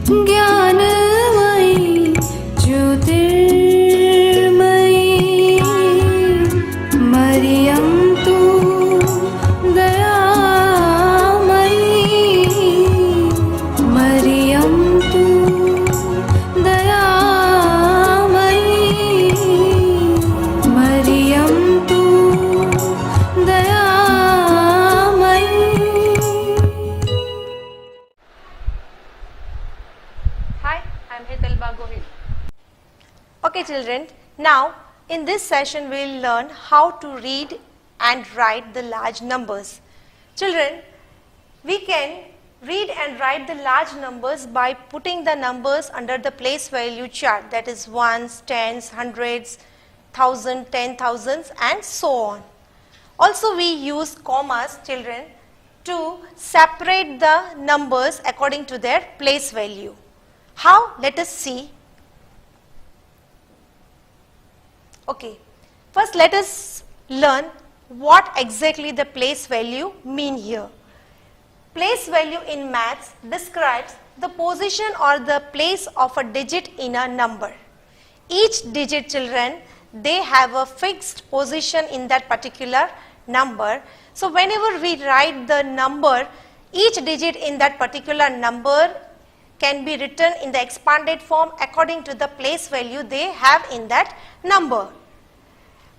ज्ञानमयी ज्योतिर्मयी मरियं तु दयामयी मरियं तु दयामयी मरियं तु दयामयी. Hi, I am Hetalba Gohil. Okay children, now in this session we will learn how to read and write the large numbers. Children, we can read and write the large numbers by putting the numbers under the place value chart, that is ones, tens, hundreds, thousand, 10,000s and so on. Also we use commas, children, to separate the numbers according to their place value. How? Let us see. Okay, first let us learn what exactly the place value mean here. Place value in maths describes the position or the place of a digit in a number. Each digit, children, they have a fixed position in that particular number. So whenever we write the number, each digit in that particular number can be written in the expanded form according to the place value they have in that number.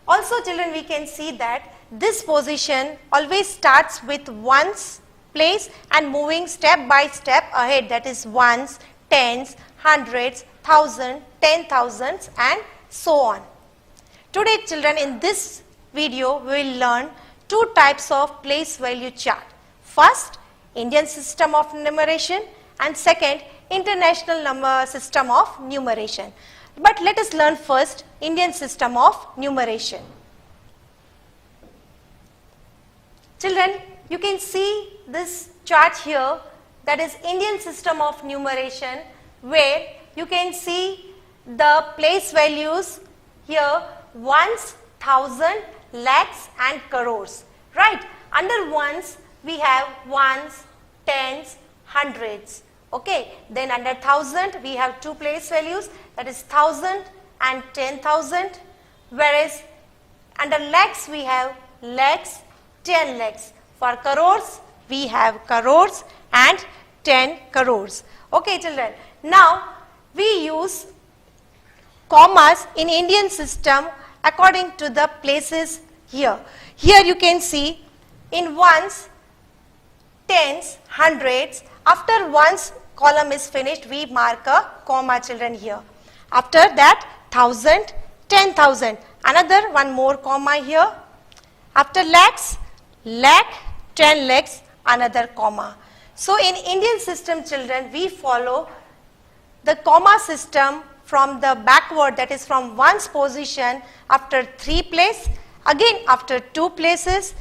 Also children, we can see that this position always starts with ones place and moving step by step ahead, that is ones, tens, hundreds, thousand, 10,000s and so on. Today children, in this video we will learn two types of place value chart. First, Indian system of numeration, and second, international system of numeration. But let us learn first Indian system of numeration. Children, you can see this chart here, that is Indian system of numeration, where you can see the place values here, ones, thousand, lakhs and crores, right? Under ones we have ones, tens, hundreds. Okay, then under thousand we have two place values, that is 1,000 and 10,000, whereas under lakhs we have lakhs, 10 lakhs. For crores we have crores and 10 crores. Okay children, now we use commas in Indian system according to the places here. Here you can see in ones, tens, hundreds, after ones column is finished, we mark a comma children here. After that 1,000, 10,000, another one more comma here. After lakhs, lakh, 10 lakhs, another comma. So in Indian system children, we follow the comma system from the backward, that is from one's position after 3 place, again after 2 places,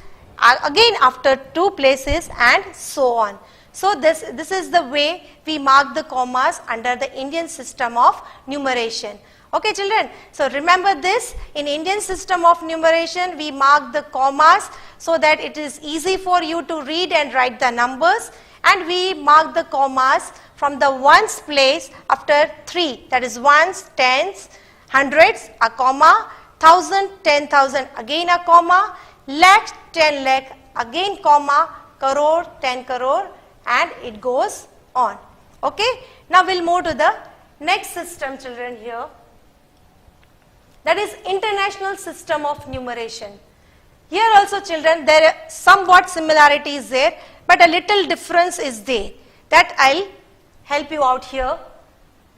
again after 2 places and so on. So this is the way we mark the commas under the Indian system of numeration. Okay children, so remember this, in Indian system of numeration we mark the commas so that it is easy for you to read and write the numbers, and we mark the commas from the ones place after 3, that is ones, tens, hundreds, a comma, 1,000, 10,000, again a comma, lakh, 10 lakh, again comma, crore, 10 crore, and it goes on. Okay, now we'll move to the next system children here, that is international system of numeration. Here also children, there are somewhat similarities there, but a little difference is there, that I'll help you out here.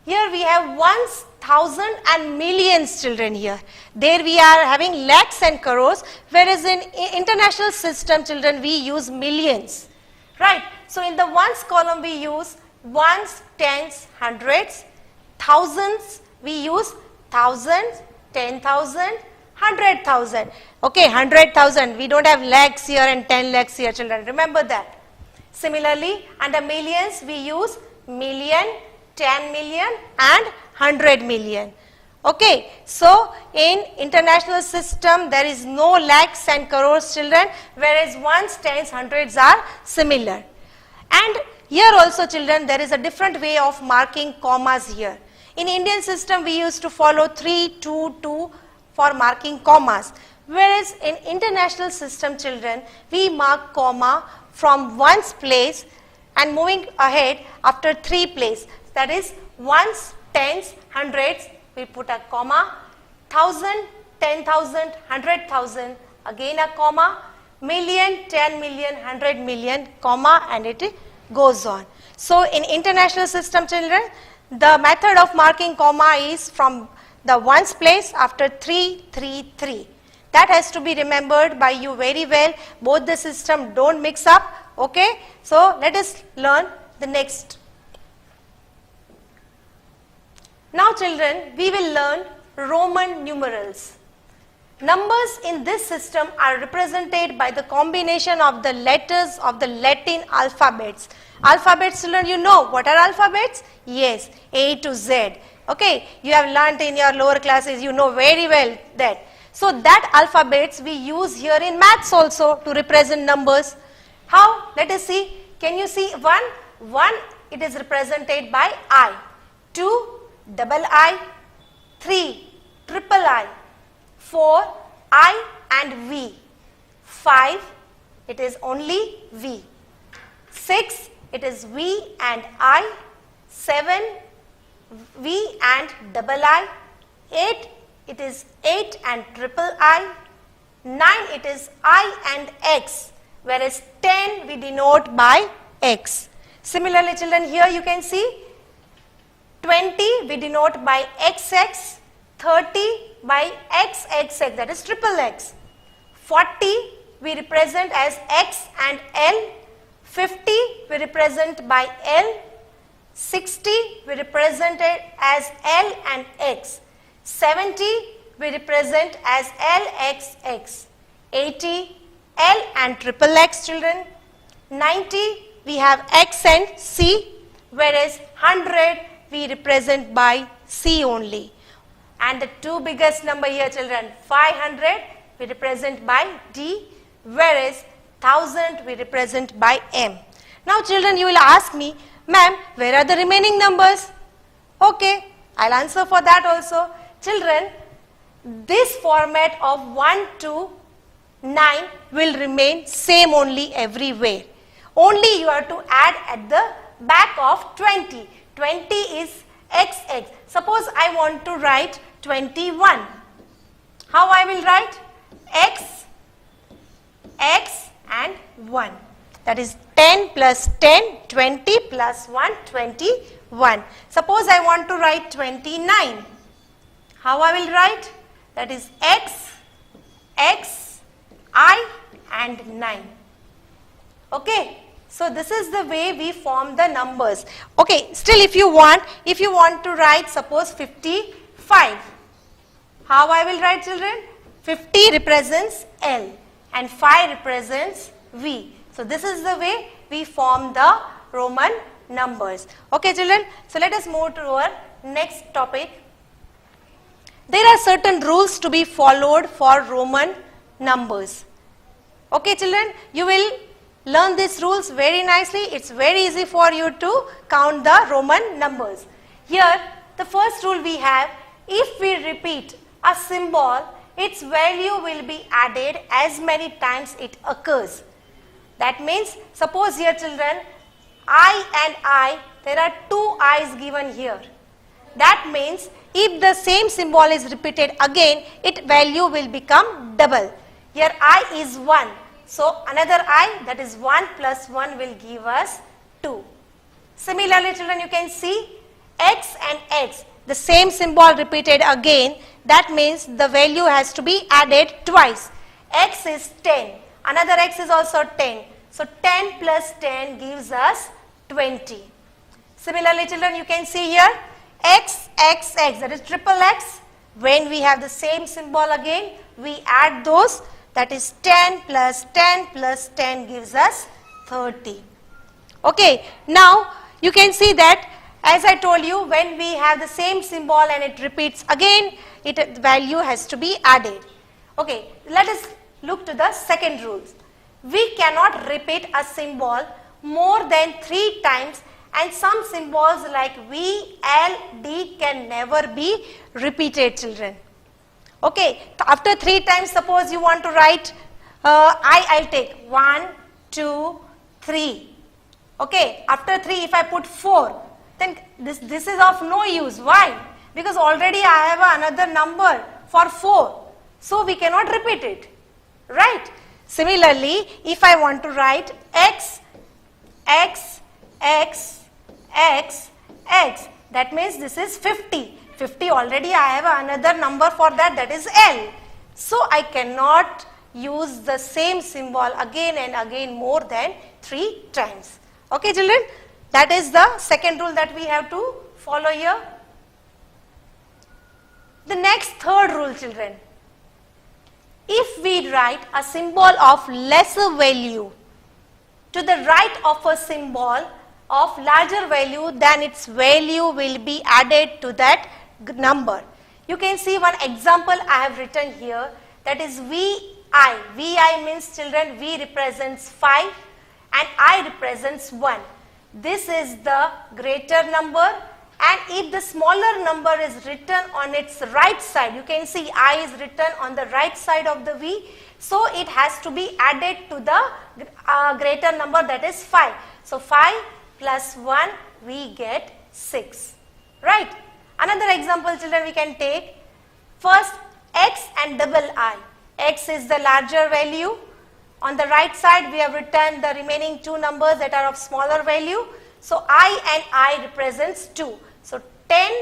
Here we have ones, thousand and millions children here. There we are having lakhs and crores, whereas in international system children we use millions, right? So in the ones column we use ones, tens, hundreds, thousands we use thousands, 10,000, 100,000. Okay, 100,000, we don't have lakhs here and 10 lakhs here children, remember that. Similarly, under millions we use million, 10 million and 100 million. Okay, so in international system there is no lakhs and crores children, whereas ones, tens, hundreds are similar. And Here also children, there is a different way of marking commas here. In Indian system, we used to follow 3, 2, 2 for marking commas. Whereas in international system children, we mark comma from ones place and moving ahead after 3 place. That is ones, tens, hundreds, we put a comma, 1,000, 10,000, 100,000, again a comma, million, 10 million, 100 million, comma, and it goes on. So in international system children, the method of marking comma is from the ones place after 3, 3, 3. That has to be remembered by you very well. Both the system don't mix up. Okay. So let us learn the next. Now children, we will learn Roman numerals. Numbers in this system are represented by the combination of the letters of the Latin alphabets. Alphabets children, you know what are alphabets? Yes, A to Z. Okay, you have learnt in your lower classes, you know very well that. So that alphabets we use here in maths also to represent numbers. How? Let us see. Can you see 1? 1 it is represented by I. 2 double I. 3 triple I. 4 I and V. 5 it is only V. 6 it is V and I. 7 V and double I. 8 it is 8 and triple I. 9 it is I and X, whereas 10 we denote by X. Similarly children, here you can see 20 we denote by XX, 30 by XXX, that is triple X. 40 we represent as X and L. 50 we represent by L. 60 we represent it as L and X. 70 we represent as LXX. 80 L and triple X children. 90 we have X and C, whereas 100 we represent by C only. And the two biggest number here children, 500 we represent by D, whereas 1000 we represent by M. Now children, you will ask me, ma'am, where are the remaining numbers? Okay, I'll answer for that also. Children, this format of 1 to 9 will remain same only everywhere. Only you have to add at the back of 20. 20 is XX. Suppose I want to write 21. How I will write? X, X and 1. That is 10 plus 10, 20 plus 1, 21. Suppose I want to write 29. How I will write? That is X, X, I and 9. Okay. So this is the way we form the numbers. Okay. Still if you want to write suppose 55. How I will write children? 50 represents L and 5 represents V. So this is the way we form the Roman numbers. Okay children. So let us move to our next topic. There are certain rules to be followed for Roman numbers. Okay children, you will learn these rules very nicely. It's very easy for you to count the Roman numbers. Here the first rule we have, if we repeat a symbol, its value will be added as many times it occurs. That means suppose here children, I and I, there are 2 I's given here. That means if the same symbol is repeated again, its value will become double. Here I is 1. So another I, that is 1 plus 1 will give us 2. Similarly children, you can see X and X, the same symbol repeated again. That means the value has to be added twice. X is 10. Another X is also 10. So 10 plus 10 gives us 20. Similarly children, you can see here X, X, X, that is triple X. When we have the same symbol again, we add those. That is 10 plus 10 plus 10 gives us 30. Okay, now you can see that as I told you, when we have the same symbol and it repeats again, its value has to be added. Okay, let us look to the second rule. We cannot repeat a symbol more than 3 times, and some symbols like V, L, D can never be repeated, children. Okay, after 3 times, suppose you want to write, I'll take 1, 2, 3. Okay, after 3 if I put 4, then this is of no use. Why? Because already I have another number for 4. So we cannot repeat it. Right? Similarly, if I want to write X, X, X, X, X, that means this is 50. 50 already I have another number for that is L. So I cannot use the same symbol again and again more than 3 times. Okay, children? That is the second rule that we have to follow here. The next third rule, children. If we write a symbol of lesser value to the right of a symbol of larger value, then its value will be added to that number. You can see one example I have written here, that is VI. VI means, children, V represents 5 and I represents 1. This is the greater number, and if the smaller number is written on its right side, you can see I is written on the right side of the V, so it has to be added to the greater number, that is 5. So 5 plus 1 we get 6. Right? Another example, children, we can take. First, X and double I. X is the larger value. On the right side we have written the remaining 2 numbers that are of smaller value. So I and I represents 2. So 10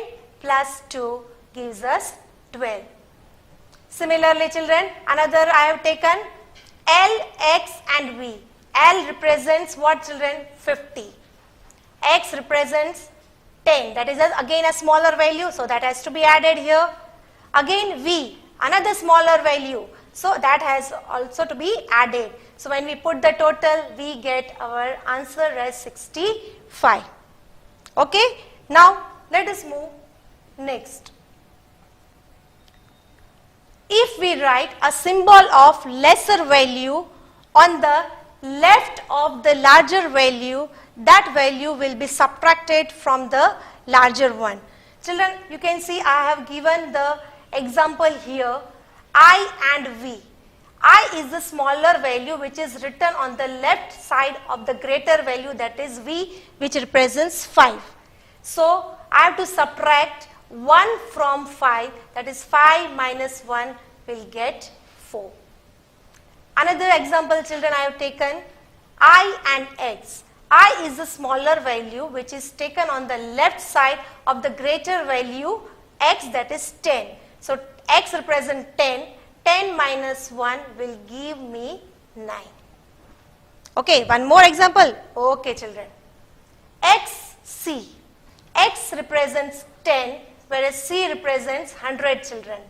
plus 2 gives us 12. Similarly, children, another I have taken L, X and V. L represents what, children? 50. X represents 10. That is again a smaller value, so that has to be added here. Again V, another smaller value. So that has also to be added. So when we put the total, we get our answer as 65. Okay. Now let us move next. If we write a symbol of lesser value on the left of the larger value, that value will be subtracted from the larger one. Children, you can see I have given the example here, I and V. I is the smaller value which is written on the left side of the greater value, that is V, which represents 5. So I have to subtract 1 from 5, that is 5 minus 1 will get 4. Another example, children, I have taken I and X. I is the smaller value which is taken on the left side of the greater value X, that is 10. So X represents 10. 10 minus 1 will give me 9. Okay, one more example. Okay, children. XC. X represents 10, whereas C represents 100, children.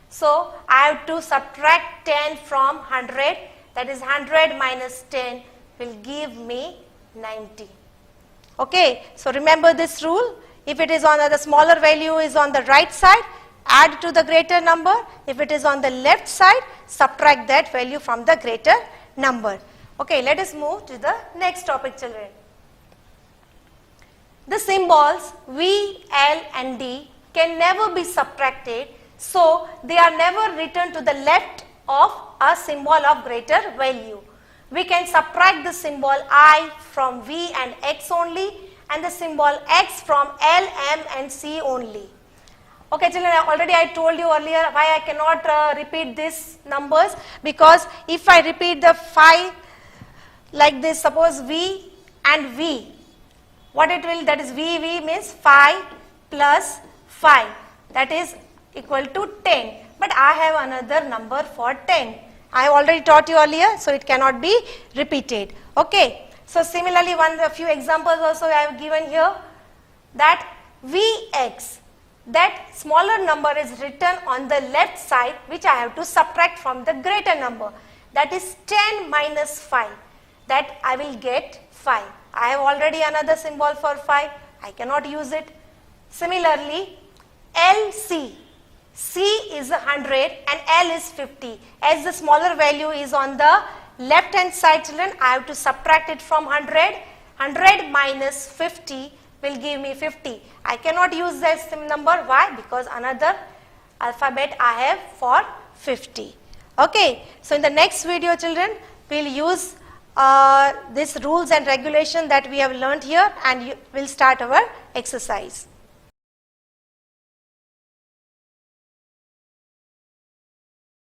So I have to subtract 10 from 100, that is 100 minus 10 will give me 90. Okay, so remember this rule. If it is on the smaller value is on the right side, add to the greater number. If it is on the left side, subtract that value from the greater number. Okay, let us move to the next topic, children. The symbols V, L and D can never be subtracted, so they are never written to the left of a symbol of greater value. We can subtract the symbol I from V and X only, and the symbol X from L, M and C only. Okay, children, already I told you earlier why I cannot repeat these numbers, because if I repeat the 5 like this, suppose V and V, what it will, that is V means 5 plus 5, that is equal to 10. But I have another number for 10. I have already taught you earlier, so it cannot be repeated. Okay. So similarly, a few examples also I have given here, that Vx, that smaller number is written on the left side, which I have to subtract from the greater number, that is 10 minus 5, that I will get 5. I have already another symbol for 5, I cannot use it. Similarly, LC, C is 100 and L is 50. As the smaller value is on the left hand side, children, I have to subtract it from 100 100 minus 50 will give me 50. I cannot use that same number. Why? Because another alphabet I have for 50. Okay. So in the next video, children, we will use these rules and regulation that we have learned here, and we'll start our exercise.